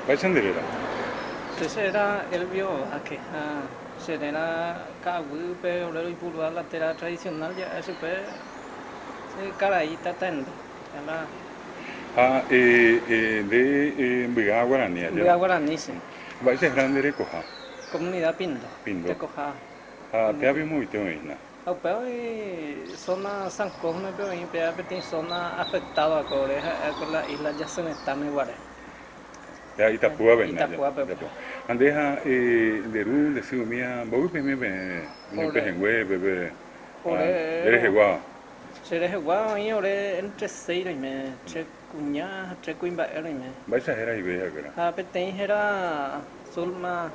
Vai senderera. Será el vio a que será cahuipe o y pulvar la tera tradicional ya eso pues caraíta tenda la De Brigada Guaraní voy allá. a guaraní sí. Vai ser grande de coja. Comunidad Pindo Pindo. te coja Pe había muy te oína. au peu y zona San Cosme pero y pe zona afectada con la isla ya se me está me guare Pe Itapúa ven allá. Itapua pe Itapúa. Andeja de Ru de Siumia, Bobi pe me me ore pejengüe pepe. Eres ore igual. seré guau ahí ore entre seis y me tre cuña tre cuimba y me Vai ser era y veja que era. Petein era Zulma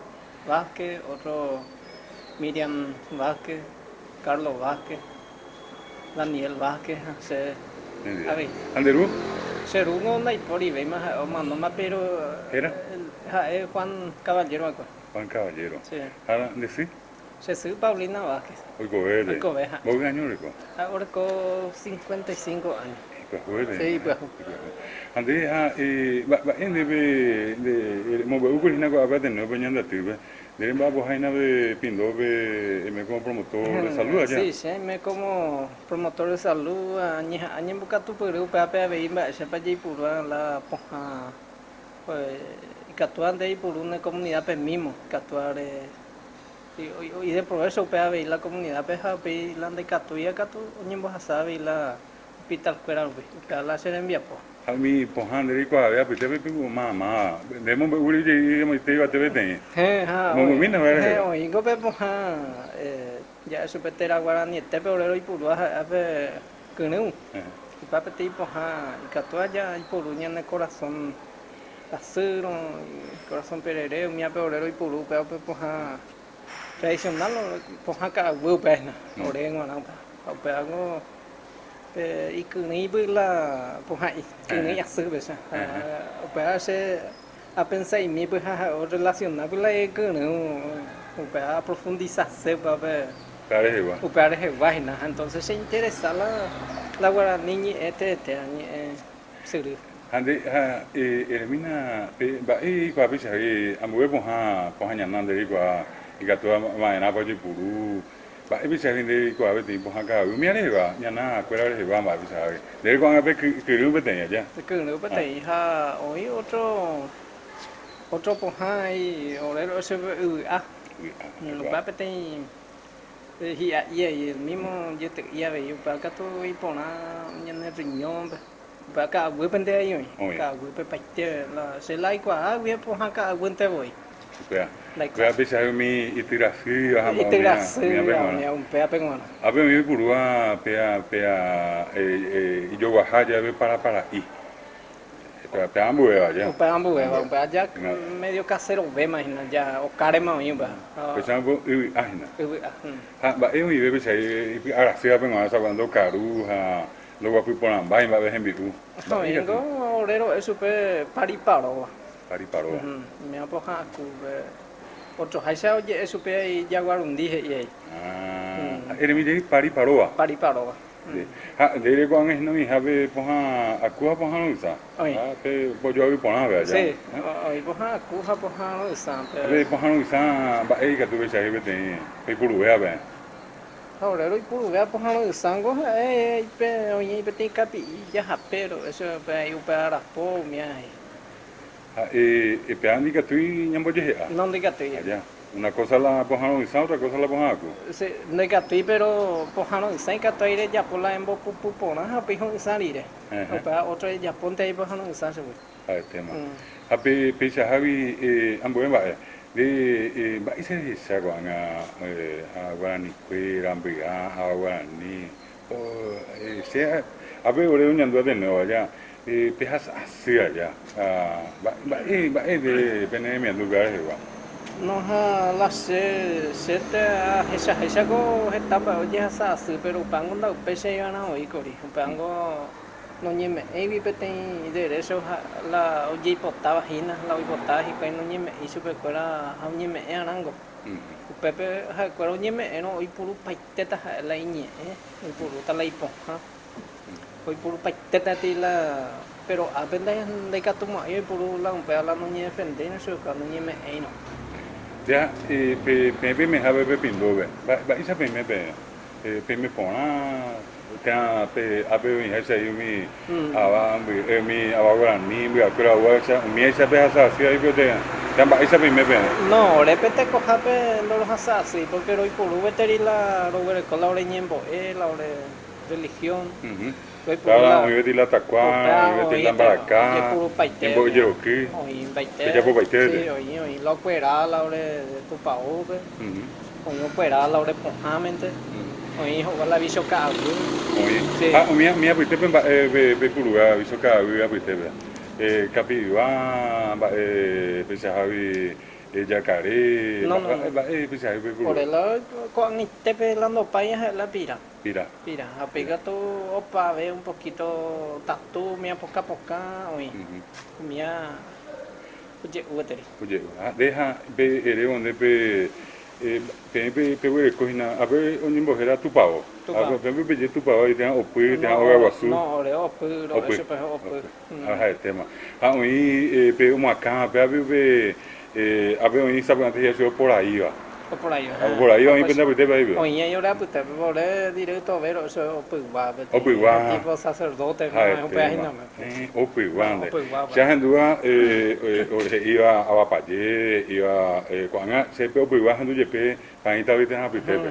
Vázquez, otro Miriam Vázquez, Carlos Vázquez, Daniel Vázquez, se a ver, Anderú se uno na y ve más o más no más pero era Juan Caballero acá. Juan Caballero. Sí. Ahora, de sí, Se soy Paulina Vázquez. hoy Hoy cohere. cobeja. Vos gaño rico. Ahora con 55 años. Pues huele. Sí, pues. Ande va en de mo be ukuri na ko abate no peñanda tibe. De ba bo haina be pindo be me como promotor de salud allá. Sí, sí, me como promotor de salud, añe busca tu peru, pepe, veimba, sepa ya purua la poja, pues, y catuan de por una comunidad pe mismo, catuar, y de progreso pe veis la comunidad pe veis la de catuya catu, oñe vos sabe la hospital cuera, pe la ser envía po. A mi pohan de ko ave apite be pingo ma. De mo be uri je mo te ba te be ten. Mo mo mina ba re. Hoy go pe poja, ya supetera guarani, te peorero y purua, pe, que y papi tipo, y catuaya y puruña en el corazón, acero, corazón perereo, mi apeorero y puru, pero pues, tradicional, pues, acá, pena, orengo, no, pues, algo, y que ni la, pues, que ni hacer, pues, pues, hace, a pensar en mí, pues, o relacionar, pues, la que no, pues, a profundizarse, pues, Pare igual. upare vaina, entonces se interesa la guaraní año suru. Ande elimina ba ko abisa amwe poha nyana de ko y gato ma na pa puru ba ebisa de ko abete poha ka mi ale ba nyana ko re ba ma bisa de ko abe que ru bete ya. Que no pues te hija hoy otro poja y orero ese lo va a pedir y el mismo yo te ya veo para acá tú y pona en riñón para acá voy a pender ahí acá voy a pedir la se la igual voy a poner acá voy a voy Ko abisa mi itirasi ha y ma te mi abe gracias ngona mi un pea penguana abe mi puru yo wa ha ya be para i pe ambu ya. un pea ya medio casero ve imagina ya o care más bien va Pues ambu ahina. mm. Ha ba e mi bebe sai ara sia pe ngana sa cuando karu ha lo wa pu pona bai ba be hembi u ba e ga Vengo tu orero es super pariparo. pari paro Me apoja cube. Otro haisha oye es super y jaguar un dije y ere mi dei pari paro pariparo. de ha de re ko ang no mi ha be poha akua poha no sa Oye, ha pe po jo bi pona be ja sí, hoy poja cuja poja no ha sampe. be poha no sa ba e ga tu be sai be te pe puru be be Orero y puro vea poja no sango pe oye pe te capi ya pero eso pe u para po mi ai. ha pe andi ga tu nyambo je ha Non diga tu. allá una cosa la poha no sa otra cosa la poha aku No gatui pero pojano sai katoire ya pola embo pupona ha pijo salire. Opa otro ya ponte ahí pojano sa se. el tema. Tapi pesa hari ambo ba ba ise sa ko nga ni kwe rambi ni o se abe ore un yando de no ya pesa asia ya de pene mi andu ga he wa No ha la se te esa go etapa oye sa su pero pango da pese ya na oi kori. Pango no ñeme evi peten de eso la oye potaba hina la oye potaba y pues no ñeme y super cuera ha ñeme arango. Pepe ha cuero ñeme no hoy puro paiteta la iñe hoy puro ta la ipo ha hoy puro paiteta ti la pero apenas de catuma y por la un pedazo no ni defender no se cuando ni me no. Ya pe me have pe pindo ba isa pe me pe me pona ta pe abe mi hasa yumi aba mi aba ni mi akura wa sa mi isa pe hasa si ai pe ta ba isa pe me pe No, repete cojape los así, porque hoy por veteri la rover con la hora ñembo, la hora religión, hoy por Cada la hoy veti la takwa, hoy veti la ye baraka, puro paite, tiempo yeroki, hoy te paite, ya po paite. sí, hoy lo cuera la hora de tu pao, hoy lo cuera la hora pojamente, hoy jugar la bicho cago, sí. Ah, mia puite pe puluga viso ka wi puite kapi wa pe sahabi jacaré No, no, no. pe sahabi pe Por puluga. el lado, con este pelando payas la pira. Pira. Mira, apega tu opa, ve un poquito tatu, mia poca poca, oye, mia, oye, ueteri. Oye, deja pe ere onde pe we cohina, a ver onde mbojera tu pavo. Tu A pa. ver pe tu pavo y tenga opui, tenga oga No, guasu. no, ore opuro, Opui. eso pues opuro. Ajá, el tema. Ah, hoy pe uma acá, pe a ver hoy sabe antes ya se por ahí va. O por ahí, Por ahí hoy pues, pende pe ahí. oye, yo le apute, por directo ver, eso opuro, va, Opui wa. tipo sacerdote, Ha no, el es un tema. pedajito, Opui no, wande. opuro, va, Ya en duda iba a Bapalle, iba cuando se pe opui wa handu jepe, panita ahorita a pitepe.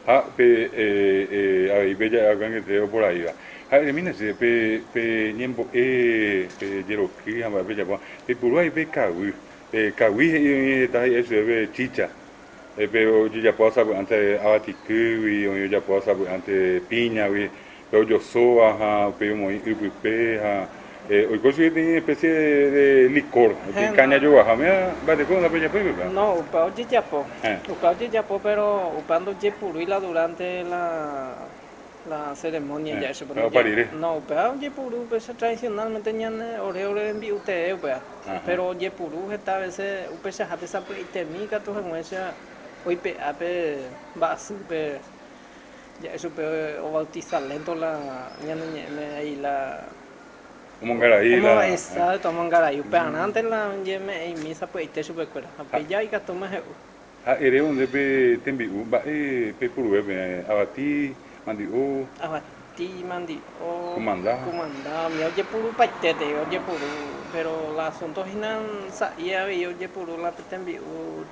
Ha ahí bella hagan que te por ahí va. Ha mira se pe niembo pe yeroki ha bella pa. Pe purua pe kawi. Kawi está eso de chicha. Pero yo ya puedo saber antes abaticuy, yo ya puedo saber antes piña, pero yo soy, pero muy upipe, hoy consigo tiene especie de licor, de caña yo baja, mira, va de con la peña pepe, no, upao jijapo, pero upando jepuruila durante la ceremonia ya eso, no pariré. no, upao jepuru pues tradicionalmente ñane ore en biute pero jepuru esta veces upesa hate sapo itemika tu hangüesa hoy pe ape basupe ya eso pe o bautizar lento la ñane ñeme ahí la como esa toman garay upe antes la ñeme y misa pues ite super cuera ape ya y que toma Ere onde pe tembi ba pe puru abati mandi o abati mandi o comanda comanda mi oye puru paitete oye puru pero la asunto hinan sa ia vi oye puru la tembi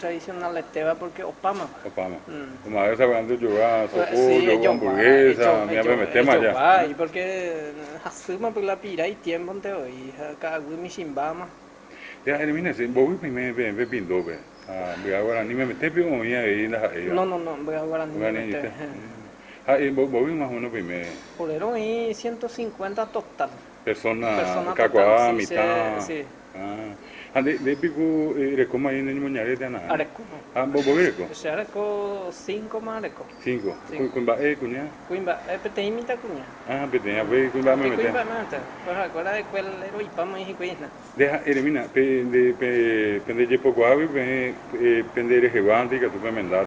tradicional esteba porque opama Obama. Como a veces hablando yo sopo, sí yo ellos hamburguesa, me voy a meter más allá. va y porque hasuma por la pira y tiempo te hoy acá mi simbama Ya, elimina ese, voy me pindo, ve. Voy ahora ni me metí, pero me voy a ir a ella. no voy a hablar ni Voy a me ir a voy más o menos primero. por y 150 total Persona, persona total cacuá, sí mitad. sí De pico, recoma ahí en el moñare de nada. areco Voy reco. se areco 5 más areco 5. Con va, cuña. Cuimba, te imita cuña. Peteña, voy, con va me meter. Cuimba mata. Pues acuerda de cuál héroe y pamo y cuina. Deja, elimina, pende, jepo guavi, pende, jebandi, que tú me mandaste.